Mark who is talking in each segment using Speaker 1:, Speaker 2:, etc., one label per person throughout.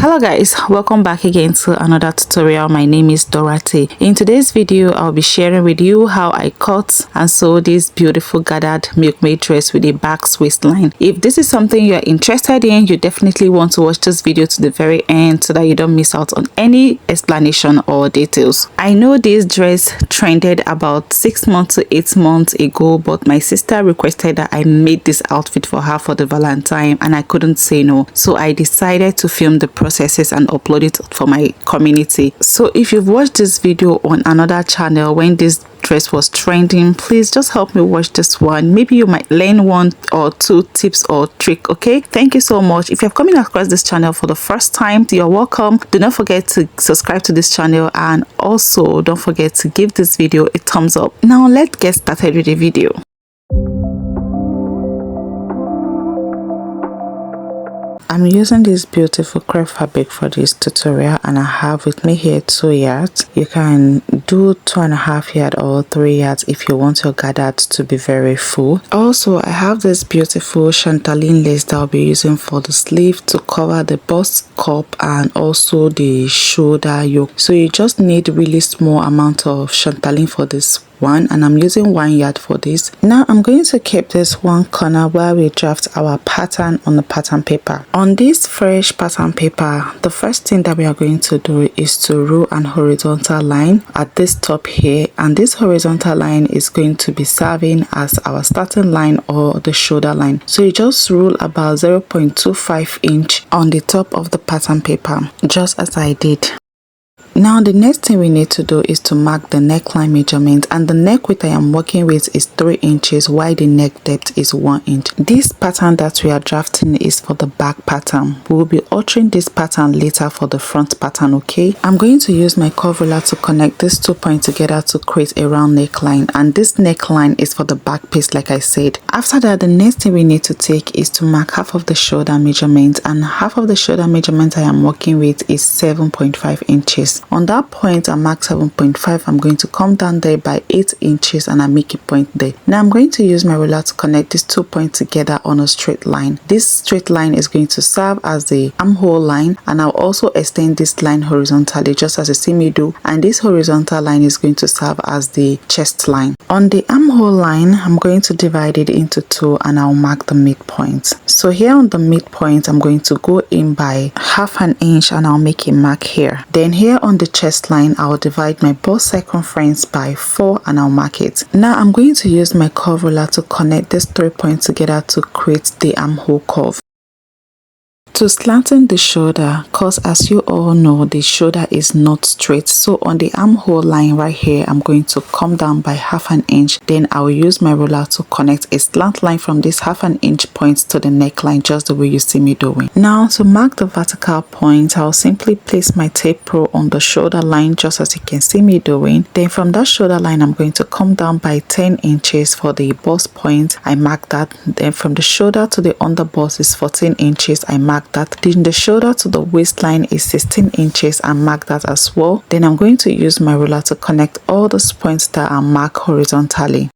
Speaker 1: Hello guys, welcome back again to another tutorial. My name is Dorothy. In today's video I'll be sharing with you how I cut and sew this beautiful gathered milkmaid dress with a Basque waistline. If this is something you're interested in, you definitely want to watch this video to the very end so that you don't miss out on any explanation or details. I know this dress trended about 6 months to 8 months ago, but my sister requested that I made this outfit for her for the Valentine and I couldn't say no, so I decided to film the processes and upload it for my community. So if you've watched this video on another channel when this dress was trending, please just help me watch this one. Maybe you might learn 1 or 2 tips or trick. Okay, thank you so much. If you're coming across this channel for the first time, you're welcome. Do not forget to subscribe to this channel and also don't forget to give this video a thumbs up. Now let's get started with the video. I'm using this beautiful crepe fabric for this tutorial and I have with me here 2 yards. You can do 2.5 yards or 3 yards if you want your gathered to be very full. Also, I have this beautiful chantaline lace that I'll be using for the sleeve to cover the bust cup and also the shoulder yoke. So you just need really small amount of chantaline for this one, and I'm using 1 yard for this. Now I'm going to keep this one corner where we draft our pattern on the pattern paper. On this fresh pattern paper, the first thing that we are going to do is to rule an horizontal line at this top here, and this horizontal line is going to be serving as our starting line or the shoulder line. So you just rule about 0.25 inch on the top of the pattern paper, just as I did. Now the next thing we need to do is to mark the neckline measurement, and the neck width I am working with is 3 inches while the neck depth is 1 inch. This pattern that we are drafting is for the back pattern. We will be altering this pattern later for the front pattern. Okay, I'm going to use my curve ruler to connect these 2 points together to create a round neckline, and this neckline is for the back piece like I said. After that, the next thing we need to take is to mark half of the shoulder measurement, and half of the shoulder measurement I am working with is 7.5 inches. On that point I mark 7.5, I'm going to come down there by 8 inches and I make a point there. Now I'm going to use my ruler to connect these 2 points together on a straight line. This straight line is going to serve as the armhole line, and I'll also extend this line horizontally just as you see me do, and this horizontal line is going to serve as the chest line. On the armhole line, I'm going to divide it into 2 and I'll mark the midpoint. So here on the midpoint, I'm going to go in by 1/2 inch and I'll make a mark here. Then here on the chest line, I'll divide my bust circumference by 4 and I'll mark it. Now I'm going to use my curve ruler to connect these 3 points together to create the armhole curve. To slanten the shoulder, cause as you all know the shoulder is not straight, so on the armhole line right here I'm going to come down by 1/2 inch. Then I will use my ruler to connect a slant line from this 1/2 inch point to the neckline just the way you see me doing. Now to mark the vertical point, I'll simply place my tape rule on the shoulder line just as you can see me doing. Then from that shoulder line I'm going to come down by 10 inches for the bust point. I mark that. Then from the shoulder to the under bust is 14 inches. I mark that. Then the shoulder to the waistline is 16 inches and mark that as well. Then I'm going to use my ruler to connect all those points that are marked horizontally.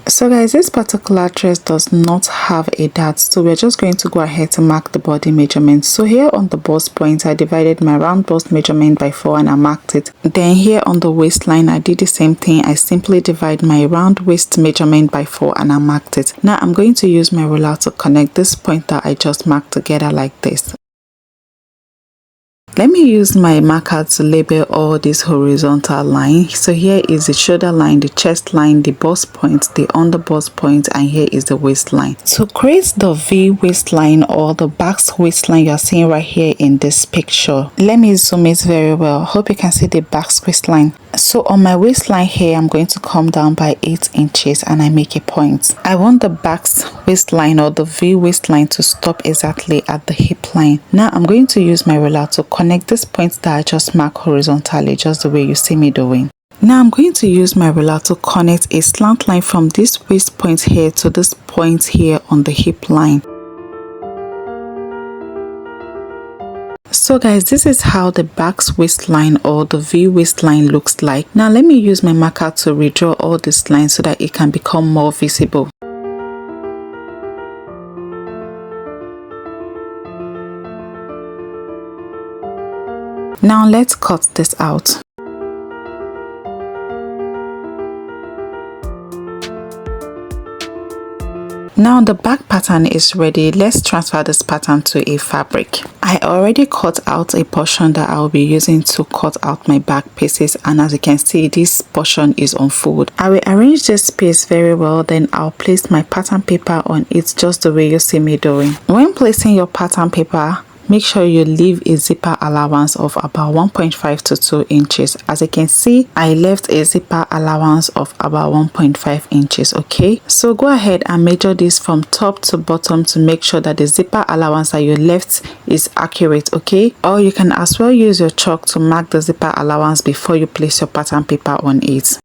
Speaker 1: So guys, this particular dress does not have a dart, so we're just going to go ahead to mark the body measurement. So here on the bust point, I divided my round bust measurement by 4 and I marked it. Then here on the waistline, I did the same thing. I simply divide my round waist measurement by 4 and I marked it. Now I'm going to use my ruler to connect this point that I just marked together like this. Let me use my marker to label all these horizontal lines. So here is the shoulder line, the chest line, the bust point, the under bust point, and here is the waistline. To create the V waistline or the Basque waistline you're seeing right here in this picture, let me zoom it very well. Hope you can see the Basque waistline. So on my waistline here, I'm going to come down by 8 inches and I make a point. I want the Basque waistline or the V waistline to stop exactly at the hip line. Now I'm going to use my ruler to connect this point that I just marked horizontally just the way you see me doing. Now I'm going to use my ruler to connect a slant line from this waist point here to this point here on the hip line. So guys, this is how the Basque waistline or the V waistline looks like. Now let me use my marker to redraw all these lines so that it can become more visible. Now let's cut this out. Now the back pattern is ready. Let's transfer this pattern to a fabric. I already cut out a portion that I'll be using to cut out my back pieces, and as you can see, this portion is on fold. I will arrange this piece very well, then I'll place my pattern paper on it just the way you see me doing. When placing your pattern paper, make sure you leave a zipper allowance of about 1.5 to 2 inches. As you can see, I left a zipper allowance of about 1.5 inches. Okay, so go ahead and measure this from top to bottom to make sure that the zipper allowance that you left is accurate. Okay, or you can as well use your chalk to mark the zipper allowance before you place your pattern paper on it.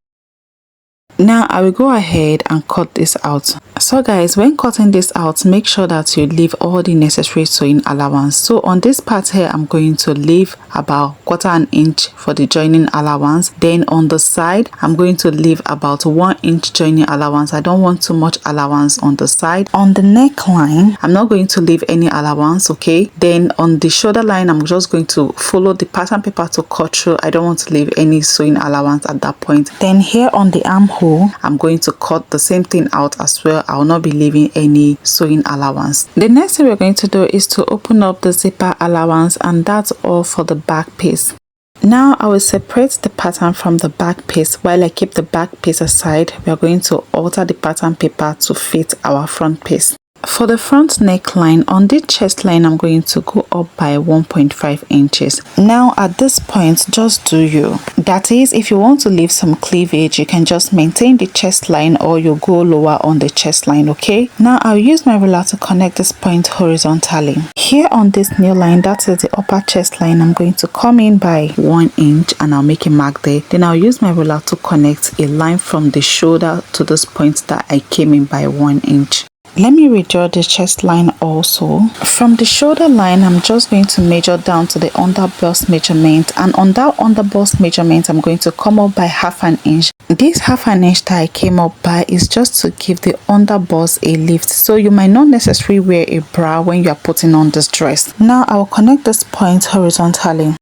Speaker 1: Now I will go ahead and cut this out. So guys, when cutting this out, make sure that you leave all the necessary sewing allowance. So on this part here, I'm going to leave about 1/4 inch for the joining allowance. Then on the side, I'm going to leave about 1 inch joining allowance. I don't want too much allowance on the side. On the neckline, I'm not going to leave any allowance. Okay, then on the shoulder line, I'm just going to follow the pattern paper to cut through. I don't want to leave any sewing allowance at that point. Then here on the armhole, I'm going to cut the same thing out as well. I will not be leaving any sewing allowance. The next thing we're going to do is to open up the zipper allowance, and that's all for the back piece. Now I will separate the pattern from the back piece. While I keep the back piece aside, we are going to alter the pattern paper to fit our front piece. For the front neckline, on the chest line, I'm going to go up by 1.5 inches. Now at this point, just do you. That is, if you want to leave some cleavage, you can just maintain the chest line or you go lower on the chest line. Okay, now I'll use my ruler to connect this point horizontally. Here on this new line, that is the upper chest line, I'm going to come in by 1 inch and I'll make a mark there. Then I'll use my ruler to connect a line from the shoulder to this point that I came in by 1 inch. Let me redraw the chest line also. From the shoulder line, I'm just going to measure down to the under bust measurement, and on that under bust measurement, I'm going to come up by 1/2 inch. This 1/2 inch that I came up by is just to give the under bust a lift, so you might not necessarily wear a bra when you are putting on this dress. Now I will connect this point horizontally.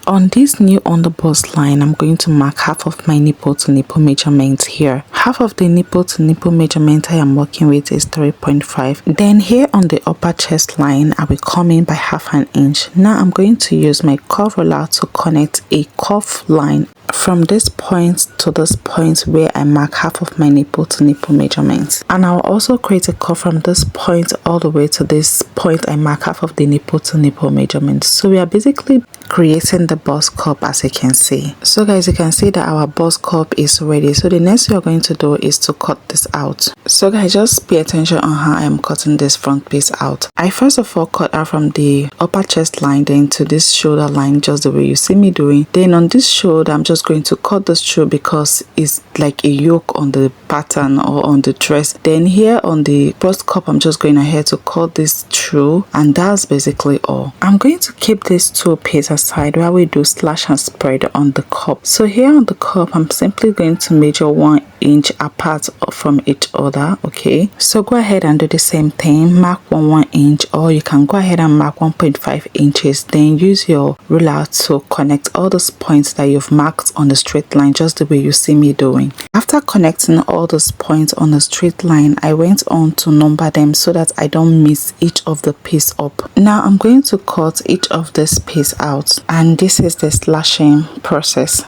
Speaker 1: On this new underbust line, I'm going to mark half of my nipple to nipple measurement here. Half of the nipple to nipple measurement I am working with is 3.5. Then here on the upper chest line, I will come in by 1/2 inch. Now I'm going to use my curve ruler to connect a curve line from this point to this point where I mark half of my nipple to nipple measurements, and I'll also create a curve from this point all the way to this point I mark half of the nipple to nipple measurements. So we are basically creating the bust cup, as you can see. So guys, you can see that our bust cup is ready. So the next we are going to do is to cut this out. So guys, just pay attention on how I am cutting this front piece out. I first of all cut out from the upper chest line, then to this shoulder line, just the way you see me doing. Then on this shoulder, I'm just going to cut this through because it's like a yoke on the pattern or on the dress. Then here on the bust cup, I'm just going ahead to cut this through, and that's basically all. I'm going to keep these two pieces aside while we do slash and spread on the cup. So here on the cup, I'm simply going to measure 1 inch apart from each other. Okay, so go ahead and do the same thing. Mark 1 inch, or you can go ahead and mark 1.5 inches. Then use your ruler to connect all those points that you've marked on the straight line, just the way you see me doing. After connecting all those points on the straight line, I went on to number them so that I don't miss each of the piece up. Now I'm going to cut each of this piece out, and this is the slashing process.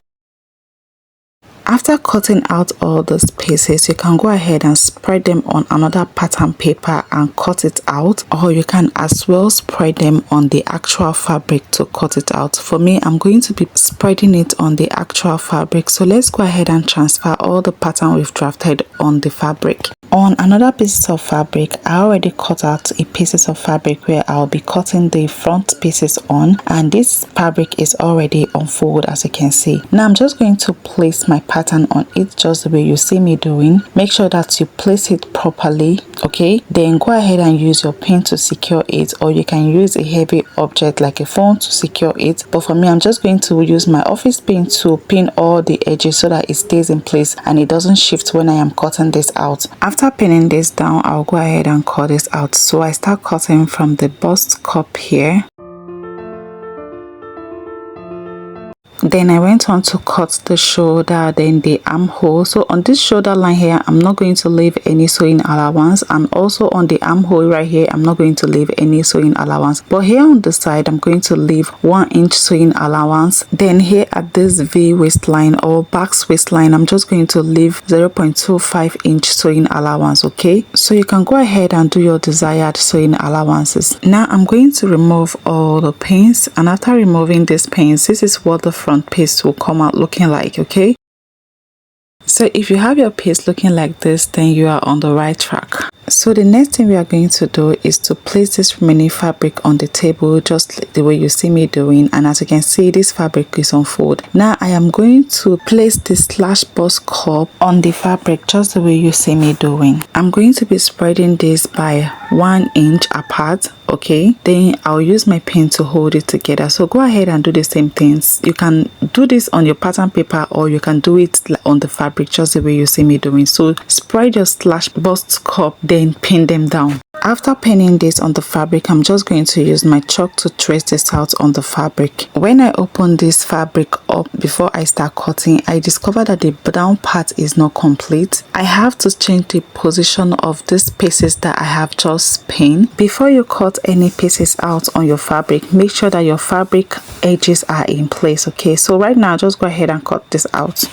Speaker 1: After cutting out all those pieces, you can go ahead and spread them on another pattern paper and cut it out, or you can as well spread them on the actual fabric to cut it out. For me, I'm going to be spreading it on the actual fabric. So let's go ahead and transfer all the pattern we've drafted on the fabric. On another piece of fabric, I already cut out a pieces of fabric where I'll be cutting the front pieces on, and this fabric is already on fold, as you can see. Now I'm just going to place my pattern on it just the way you see me doing. Make sure that you place it properly. Okay, then go ahead and use your pin to secure it, or you can use a heavy object like a phone to secure it. But for me, I'm just going to use my office pin to pin all the edges so that it stays in place and it doesn't shift when I am cutting this out. After pinning this down, I'll go ahead and cut this out. So I start cutting from the bust cup here. Then I went on to cut the shoulder, then the armhole. So on this shoulder line here, I'm not going to leave any sewing allowance, and also on the armhole right here, I'm not going to leave any sewing allowance. But here on the side, I'm going to leave 1 inch sewing allowance. Then here at this V waistline or Basque waistline, I'm just going to leave 0.25 inch sewing allowance. Okay, so you can go ahead and do your desired sewing allowances. Now I'm going to remove all the pins, and after removing these pins, this is what the front piece will come out looking like. Okay, so if you have your piece looking like this, then you are on the right track. So the next thing we are going to do is to place this remaining fabric on the table, just like the way you see me doing. And as you can see, this fabric is on fold. Now I am going to place the slash bust cup on the fabric, just the way you see me doing. I'm going to be spreading this by 1 inch apart. Okay, then I'll use my pen to hold it together. So go ahead and do the same things. You can do this on your pattern paper, or you can do it on the fabric, just the way you see me doing. So spread your slash bust cup, then pin them down. After pinning this on the fabric, I'm just going to use my chalk to trace this out on the fabric. When I open this fabric up before I start cutting, I discovered that the down part is not complete. I have to change the position of these pieces that I have just pinned. Before you cut any pieces out on your fabric, make sure that your fabric edges are in place. Okay, so right now just go ahead and cut this out.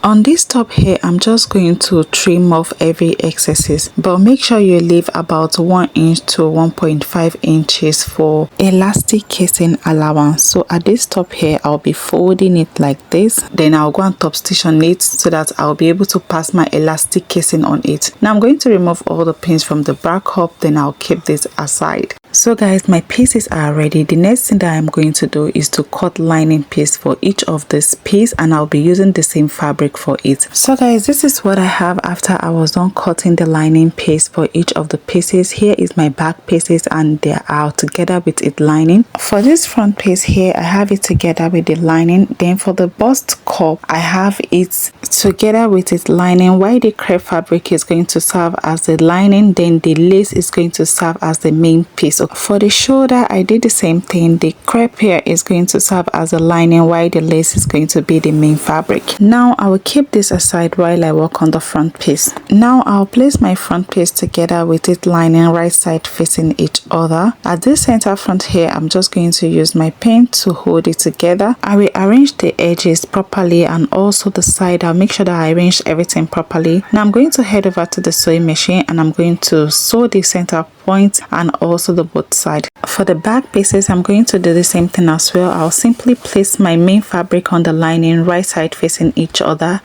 Speaker 1: On this top here, I'm just going to trim off every excesses, but make sure you leave about 1 inch to 1.5 inches for elastic casing allowance. So at this top here, I'll be folding it like this, then I'll go and top stitch on it so that I'll be able to pass my elastic casing on it. Now I'm going to remove all the pins from the back up, then I'll keep this aside. So guys, my pieces are ready. The next thing that I'm going to do is to cut lining piece for each of this piece, and I'll be using the same fabric for it. So guys, this is what I have after I was done cutting the lining piece for each of the pieces. Here is my back pieces, and they are together with it lining. For this front piece here, I have it together with the lining. Then for the bust cup, I have it together with its lining, while the crepe fabric is going to serve as the lining, then the lace is going to serve as the main piece. For the shoulder, I did the same thing. The crepe here is going to serve as the lining, while the lace is going to be the main fabric. Now I will keep this aside while I work on the front piece. Now I'll place my front piece together with it lining right side facing each other. At this center front here, I'm just going to use my pen to hold it together. I will arrange the edges properly, and also the side. I'll make sure that I arrange everything properly. Now I'm going to head over to the sewing machine, and I'm going to sew the center point and also the both side. For the back pieces, I'm going to do the same thing as well. I'll simply place my main fabric on the lining right side facing each other.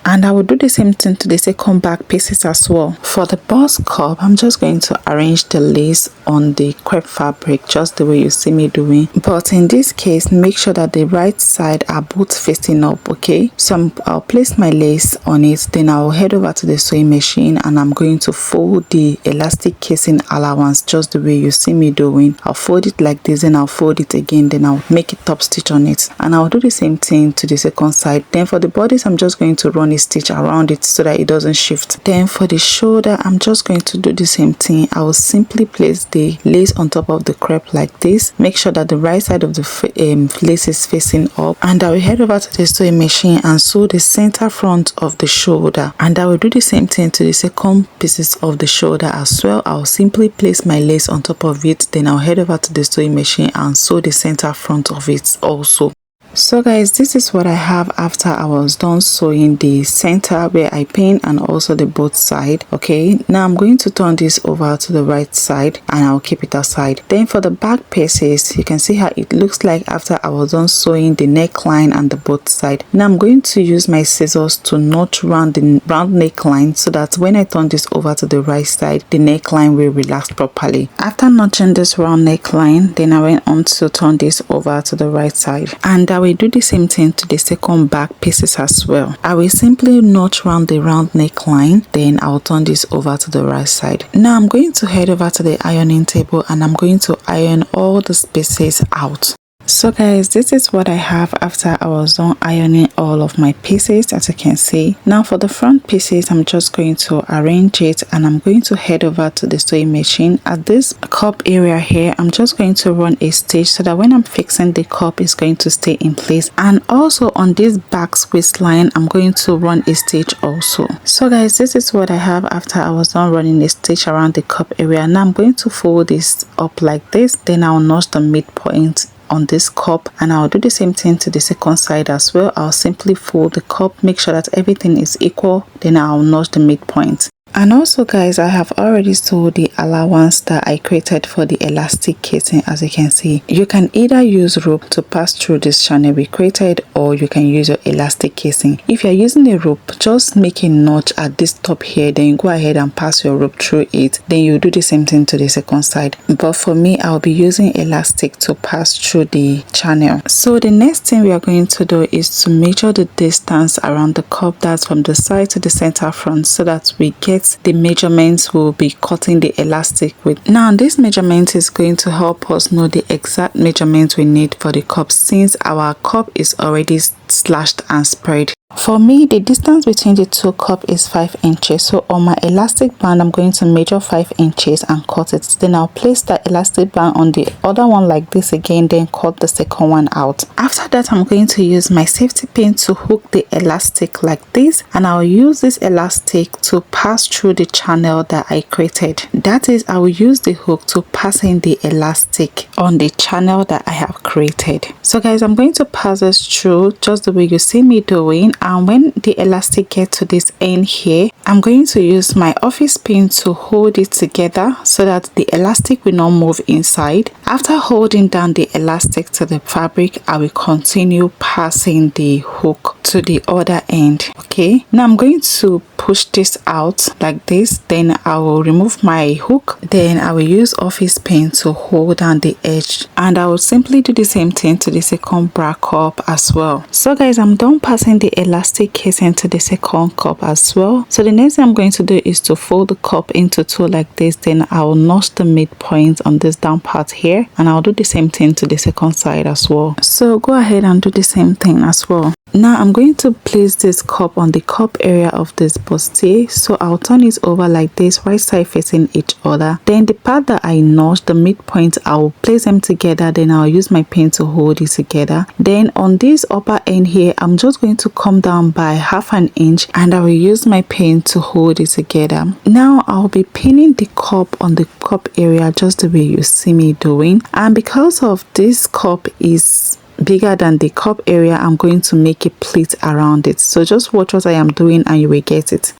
Speaker 1: And I will do the same thing to the second back pieces as well. For the bust cup, I'm just going to arrange the lace on the crepe fabric, just the way you see me doing. But in this case, make sure that the right side are both facing up. Okay, so I'll place my lace on it, then I'll head over to the sewing machine, and I'm going to fold the elastic casing allowance, just the way you see me doing. I'll fold it like this, and I'll fold it again, then I'll make a top stitch on it, and I'll do the same thing to the second side. Then for the bodice, I'm just going to run a stitch around it so that it doesn't shift. Then for the shoulder, I'm just going to do the same thing. I will simply place the lace on top of the crepe like this. Make sure that the right side of the lace is facing up, and I will head over to the sewing machine and sew the center front of the shoulder, and I will do the same thing to the second pieces of the shoulder as well. I'll simply place my lace on top of it, then I'll head over to the sewing machine and sew the center front of it also. So guys, this is what I have after I was done sewing the center where I pinned and also the both side. Okay, now I'm going to turn this over to the right side, and I'll keep it aside. Then for the back pieces, you can see how it looks like after I was done sewing the neckline and the both side. Now I'm going to use my scissors to notch round the round neckline, so that when I turn this over to the right side, the neckline will relax properly. After notching this round neckline, then I went on to turn this over to the right side, and I will do the same thing to the second back pieces as well. I will simply notch round the round neckline, then I'll turn this over to the right side. Now I'm going to head over to the ironing table, and I'm going to iron all the pieces out. So guys, this is what I have after I was done ironing all of my pieces, as you can see. Now for the front pieces, I'm just going to arrange it and I'm going to head over to the sewing machine. At this cup area here, I'm just going to run a stitch so that when I'm fixing the cup, it's going to stay in place. And also on this Basque waistline, I'm going to run a stitch also. So guys, this is what I have after I was done running a stitch around the cup area. Now I'm going to fold this up like this, then I'll notch the midpoint on this cup, and I'll do the same thing to the second side as well. I'll simply fold the cup, make sure that everything is equal, then I'll notch the midpoint. And also guys, I have already sewed the allowance that I created for the elastic casing. As you can see, you can either use rope to pass through this channel we created, or you can use your elastic casing. If you're using a rope, just make a notch at this top here, then you go ahead and pass your rope through it, then you do the same thing to the second side. But for me, I'll be using elastic to pass through the channel. So the next thing we are going to do is to measure the distance around the cup, that's from the side to the center front, so that we get the measurements we'll be cutting the elastic with. Now this measurement is going to help us know the exact measurement we need for the cup, since our cup is already slashed and spread. For me, the distance between the two cups is 5 inches. So on my elastic band, I'm going to measure 5 inches and cut it. Then I'll place that elastic band on the other one like this again, then cut the second one out. After that, I'm going to use my safety pin to hook the elastic like this, and I'll use this elastic to pass through the channel that I created. That is, I will use the hook to pass in the elastic on the channel that I have created. So guys, I'm going to pass this through just the way you see me doing. And when the elastic gets to this end here, I'm going to use my office pin to hold it together so that the elastic will not move inside. After holding down the elastic to the fabric, I will continue passing the hook to the other end. Okay, now I'm going to push this out like this, then I will remove my hook, then I will use office pin to hold down the edge, and I will simply do the same thing to the second bra cup as well. So guys, I'm done passing the elastic casing to the second cup as well. So the next thing I'm going to do is to fold the cup into two like this, then I will notch the midpoint on this down part here, and I'll do the same thing to the second side as well. So go ahead and do the same thing as well. Now I'm going to place this cup on the cup area of this bustier, so I'll turn it over like this, right side facing each other. Then the part that I notched, the midpoint, I'll place them together, then I'll use my pin to hold it together. Then on this upper end here, I'm just going to come down by 1/2 inch, and I will use my pin to hold it together. Now I'll be pinning the cup on the cup area just the way you see me doing, and because of this cup is bigger than the cup area, I'm going to make a pleat around it. So just watch what I am doing and you will get it.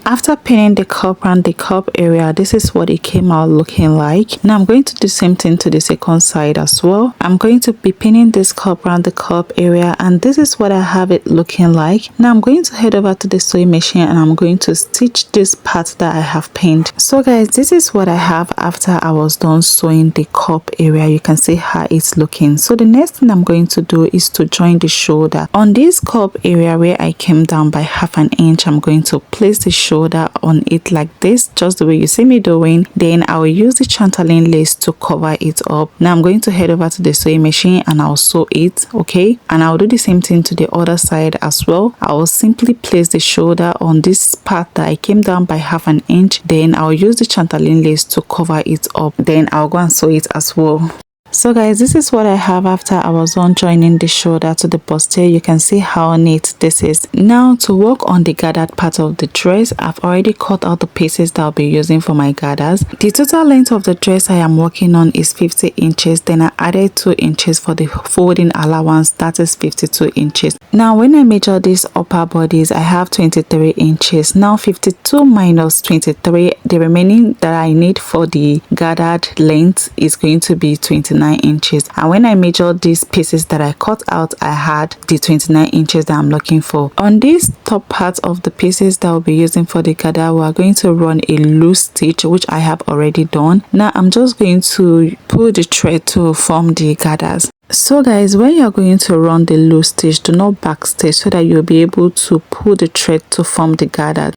Speaker 1: After pinning the cup around the cup area, this is what it came out looking like. Now I'm going to do the same thing to the second side as well. I'm going to be pinning this cup around the cup area, and this is what I have it looking like. Now I'm going to head over to the sewing machine and I'm going to stitch this part that I have pinned. So guys, this is what I have after I was done sewing the cup area. You can see how it's looking. So the next thing I'm going to do is to join the shoulder. On this cup area where I came down by 1/2 inch, I'm going to place the shoulder on it like this, just the way you see me doing. Then I will use the chanteling lace to cover it up. Now I'm going to head over to the sewing machine and I'll sew it, okay? And I'll do the same thing to the other side as well. I will simply place the shoulder on this part that I came down by 1/2 inch. Then I'll use the chanteling lace to cover it up. Then I'll go and sew it as well. So guys, this is what I have after I was on joining the shoulder to the bustier. You can see how neat this is. Now to work on the gathered part of the dress, I've already cut out the pieces that I'll be using for my gathers. The total length of the dress I am working on is 50 inches. Then I added 2 inches for the folding allowance, that is 52 inches. Now when I measure these upper bodies, I have 23 inches. Now 52 minus 23, the remaining that I need for the gathered length is going to be 29 29 inches, and when I measured these pieces that I cut out, I had the 29 inches that I'm looking for. On this top part of the pieces that I'll be using for the gather, we are going to run a loose stitch, which I have already done. Now I'm just going to pull the thread to form the gathers. So guys, when you're going to run the loose stitch, do not backstitch so that you'll be able to pull the thread to form the gather.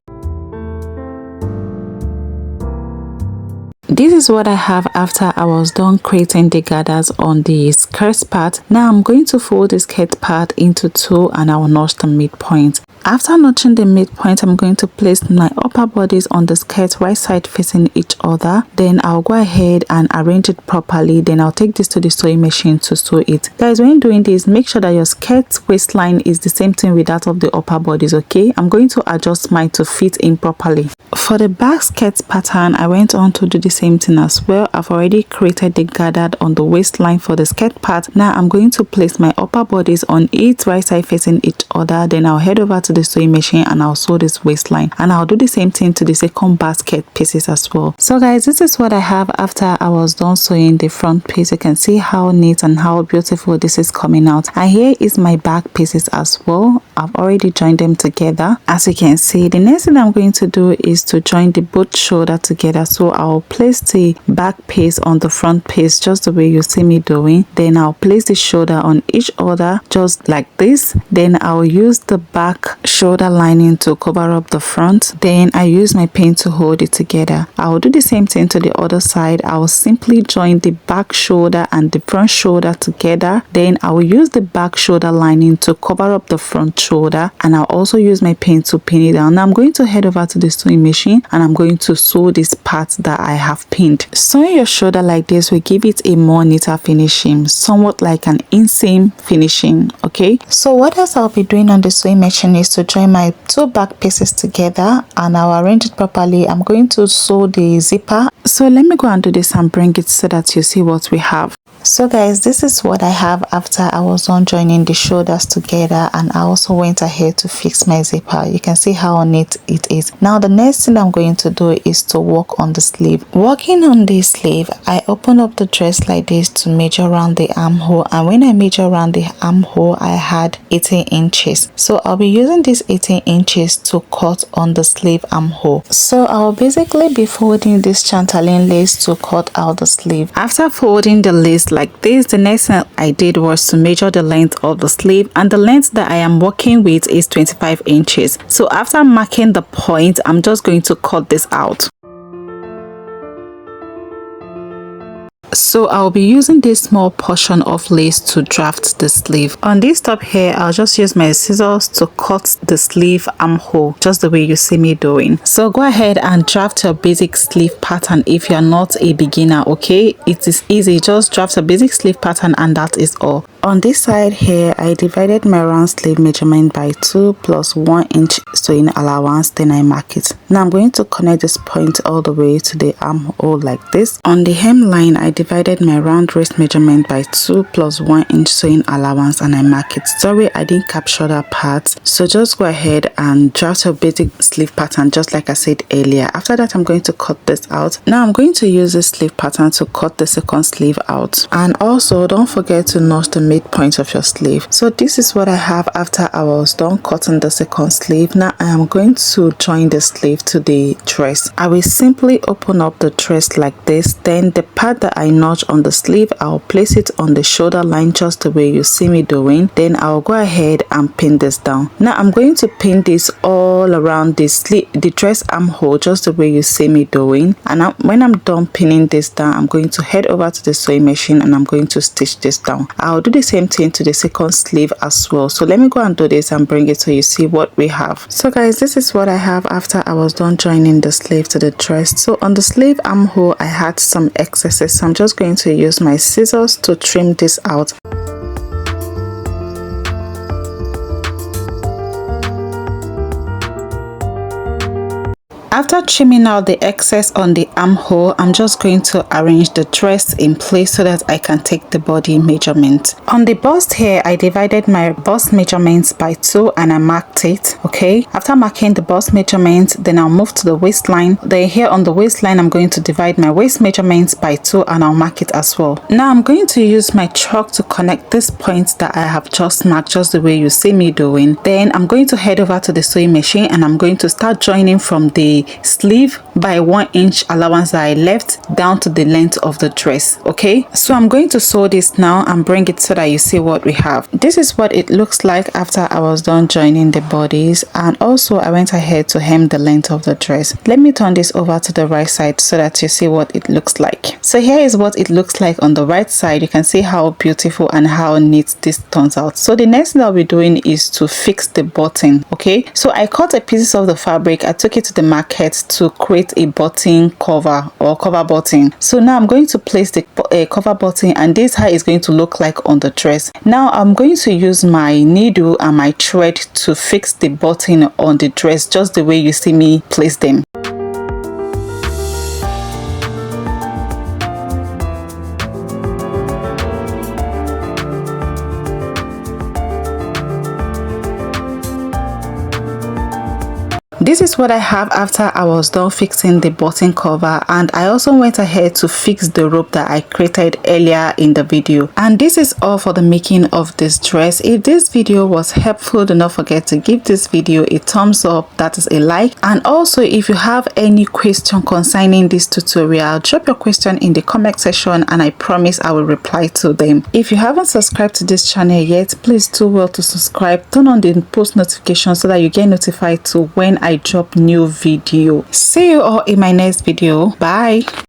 Speaker 1: This is what I have after I was done creating the gathers on the skirt part. Now I'm going to fold the skirt part into two and I will notch the midpoint. After notching the midpoint, I'm going to place my upper bodies on the skirt right side facing each other. Then I'll go ahead and arrange it properly. Then I'll take this to the sewing machine to sew it. Guys, when doing this, make sure that your skirt waistline is the same thing with that of the upper bodies, okay? I'm going to adjust mine to fit in properly. For the back skirt pattern, I went on to do the same thing as well. I've already created the gathered on the waistline for the skirt part. Now I'm going to place my upper bodies on it right side facing each other. Then I'll head over to the sewing machine and I'll sew this waistline, and I'll do the same thing to the second basket pieces as well. So guys, this is what I have after I was done sewing the front piece. You can see how neat and how beautiful this is coming out, and here is my back pieces as well. I've already joined them together. As you can see, the next thing I'm going to do is to join the both shoulder together. So I'll place the back piece on the front piece just the way you see me doing. Then I'll place the shoulder on each other just like this. Then I'll use the back shoulder lining to cover up the front. Then I use my pin to hold it together. I'll do the same thing to the other side. I'll simply join the back shoulder and the front shoulder together. Then I will use the back shoulder lining to cover up the front shoulder, and I'll also use my pin to pin it down. Now I'm going to head over to the sewing machine and I'm going to sew this part that I have pinned. Sewing your shoulder like this will give it a more neater finishing, somewhat like an inseam finishing. Okay, so what else I'll be doing on the sewing machine is to join my two back pieces together, and I'll arrange it properly. I'm going to sew the zipper. So let me go and do this and bring it so that you see what we have. So guys, this is what I have after I was done joining the shoulders together, and I also went ahead to fix my zipper. You can see how neat it is. Now the next thing I'm going to do is to work on the sleeve. Working on this sleeve, I open up the dress like this to measure around the armhole, and when I measure around the armhole, I had 18 inches. So I'll be using this 18 inches to cut on the sleeve armhole. So I'll basically be folding this chantaline lace to cut out the sleeve. After folding the lace like this, the next thing I did was to measure the length of the sleeve, and the length that I am working with is 25 inches. So after marking the point, I'm just going to cut this out. So I'll be using this small portion of lace to draft the sleeve. On this top here, I'll just use my scissors to cut the sleeve armhole just the way you see me doing. So go ahead and draft your basic sleeve pattern if you're not a beginner, okay? It is easy, just draft a basic sleeve pattern and that is all. On this side here, I divided my round sleeve measurement by 2 plus 1 inch sewing allowance, then I mark it. Now I'm going to connect this point all the way to the armhole like this. On the hemline, I divided my round waist measurement by 2 plus 1 inch sewing allowance and I mark it. Sorry, I didn't capture that part. So just go ahead and draft your basic sleeve pattern just like I said earlier. After that, I'm going to cut this out. Now I'm going to use this sleeve pattern to cut the second sleeve out. And also, don't forget to notch the midpoint of your sleeve. So this is what I have after I was done cutting the second sleeve. Now I am going to join the sleeve to the dress. I will simply open up the dress like this. Then the part that I notch on the sleeve, I'll place it on the shoulder line just the way you see me doing. Then I'll go ahead and pin this down. Now I'm going to pin this all around the sleeve, the dress armhole just the way you see me doing. And when I'm done pinning this down, I'm going to head over to the sewing machine and I'm going to stitch this down. I'll do the same thing to the second sleeve as well. So let me go and do this and bring it so you see what we have. So guys, this is what I have after I was done joining the sleeve to the dress. So on the sleeve armhole, I had some excesses. So I'm just going to use my scissors to trim this out. After trimming out the excess on the armhole, I'm just going to arrange the dress in place so that I can take the body measurement. On the bust here, I divided my bust measurements by 2 and I marked it. Okay, after marking the bust measurement, then I'll move to the waistline. Then here on the waistline, I'm going to divide my waist measurements by 2 and I'll mark it as well. Now I'm going to use my chalk to connect this point that I have just marked, just the way you see me doing. Then I'm going to head over to the sewing machine and I'm going to start joining from the sleeve by 1 inch allowance that I left down to the length of the dress. Okay, so I'm going to sew this now and bring it so that you see what we have. This is what it looks like after I was done joining the bodies, and also I went ahead to hem the length of the dress. Let me turn this over to the right side so that you see what it looks like. So here is what it looks like on the right side. You can see how beautiful and how neat this turns out. So the next thing I'll be doing is to fix the button. Okay, so I cut a piece of the fabric, I took it to the market to create a button cover or cover button. So now I'm going to place the cover button, and this is how it's going to look like on the dress. Now I'm going to use my needle and my thread to fix the button on the dress just the way you see me place them. This is what I have after I was done fixing the button cover, and I also went ahead to fix the rope that I created earlier in the video. And this is all for the making of this dress. If this video was helpful, do not forget to give this video a thumbs up, that is a like. And also, if you have any question concerning this tutorial, drop your question in the comment section and I promise I will reply to them. If you haven't subscribed to this channel yet, please do well to subscribe, turn on the post notifications so that you get notified to when I drop new video. See you all in my next video. Bye.